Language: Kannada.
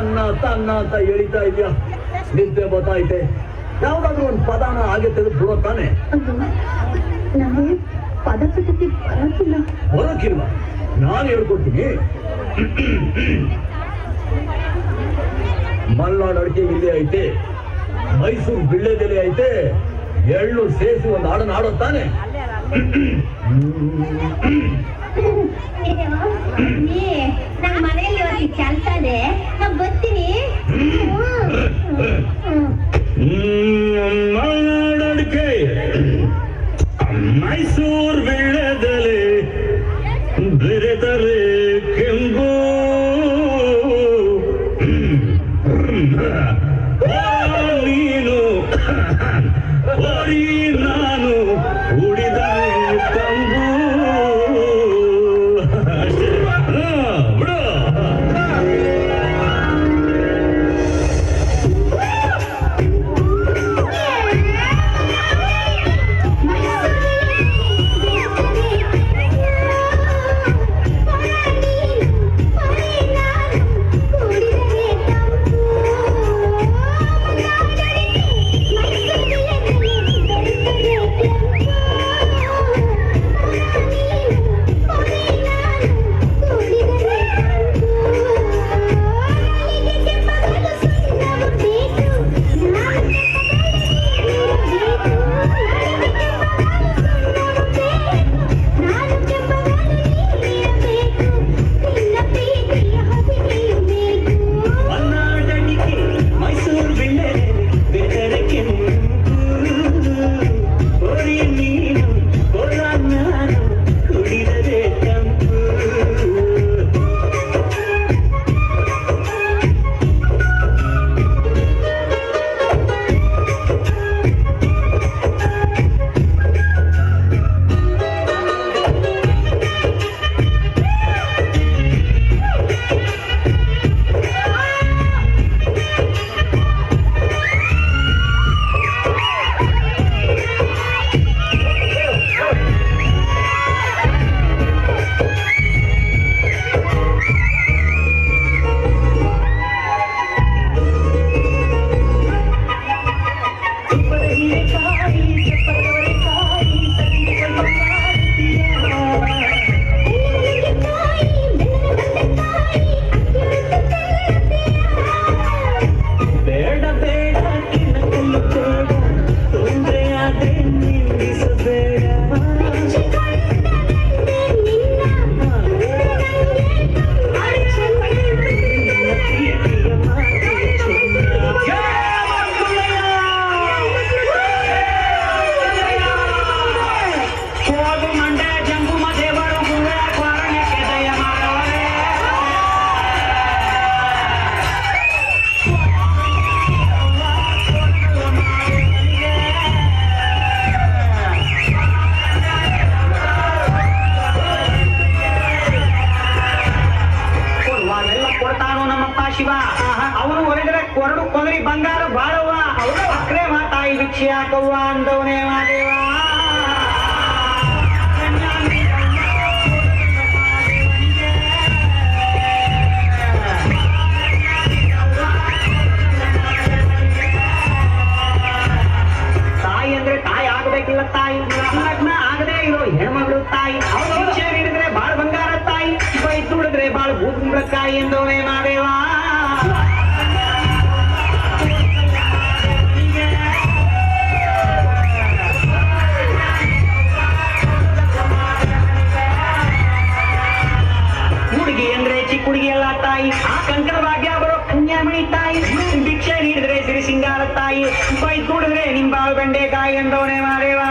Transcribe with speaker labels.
Speaker 1: ತನ್ನ ತನ್ನ ಅಂತ ಎಳಿತಾ ಇದೆಯಾ? ನಿದ್ದೆ ಗೊತ್ತಾಯ್ತೆ. ಯಾವ್ದಾದ್ರು ಒಂದು ಪದಾನ ಹಾಗೆ ತೆಗೆದು ಬಿಡೋ ತಾನೆ.
Speaker 2: ನನಗೆ ಪದ ಪದ್ಧತಿ ಬರೋದಿಲ್ಲ.
Speaker 1: ಬರೋಕಿಲ್ವಾ? ನಾನು ಹೇಳ್ಕೊಡ್ತೀನಿ. ಮಲ್ನಾಡು ಅಡಿಕೆ ಇಲ್ಲೇ ಐತೆ, ಮೈಸೂರು ಬಿಳ್ಳೆದೆಲೆ ಐತೆ, ಎಳ್ಳು ಸೇರಿಸಿ ಒಂದು ಹಾಡನ್ನು ಆಡೋ ತಾನೆ.
Speaker 2: ನಮ್ಮ ಮನೆಯಲ್ಲಿ ಇವತ್ತು ಕೆಲಸ ಇದೆ, ನಾನು ಬರ್ತೀನಿ.
Speaker 1: ಮಲ್ನಾಡು ಅಡಿಕೆ, ಮೈಸೂರು ಬಿಳ್ಳೆದೆಲೆ, ಬೆರೆದರೆ ಕೆಂಪು, ನೀನು ಬರೀ ನಾನು ಉಳಿದರೆ ತಂಬು. ಬಿಡು.
Speaker 3: ಶಿವ ಅವನು ಹೊರಗಡೆ ಕೊರಡು ಕೊಗರಿ ಬಂಗಾರ ಬಾಳವ್ವ ಅಕ್ರೆ ಮಾತಾಯಿ ಭಿಕ್ಷೆ ಹಾಕವ್ವ ಅಂದವನೇ ಮಾದೇವ. ತಾಯಿ ಅಂದ್ರೆ ತಾಯಿ ಆಗ್ಬೇಕಿಲ್ಲ, ತಾಯಿ ಲಗ್ನ ಆಗದೆ ಇರೋ ಹೆಣ್ಮಗಳು ತಾಯಿ. ಭಿಕ್ಷೆ ನೀಡಿದ್ರೆ ಬಾಳ್ ಬಂಗಾರ ತಾಯಿ, ಬೈದು ದುಡಿದ್ರೆ ಬಾಳ್ ಭೂಕುಂಬಳಕಾಯಿ ಎಂದವನೇ ಮಾದೇವ. ಹುಡುಗಿ ಅಂದ್ರೆ ಚಿಕ್ಕ ಹುಡುಗಿ ಎಲ್ಲ ತಾಯಿ, ಕಂಕಣ ಭಾಗ್ಯ ಬರೋ ಪುಣ್ಯಮಣಿ ತಾಯಿ. ಭಿಕ್ಷೆ ನೀಡಿದ್ರೆ ಸಿರಿ ಸಿಂಗಾರ ತಾಯಿ, ಬೈದು ದುಡಿದ್ರೆ ನಿಂಬಾಳು ಬೆಂಡೆಕಾಯಿ ಎಂದವನೇ ಮಾದೇವ.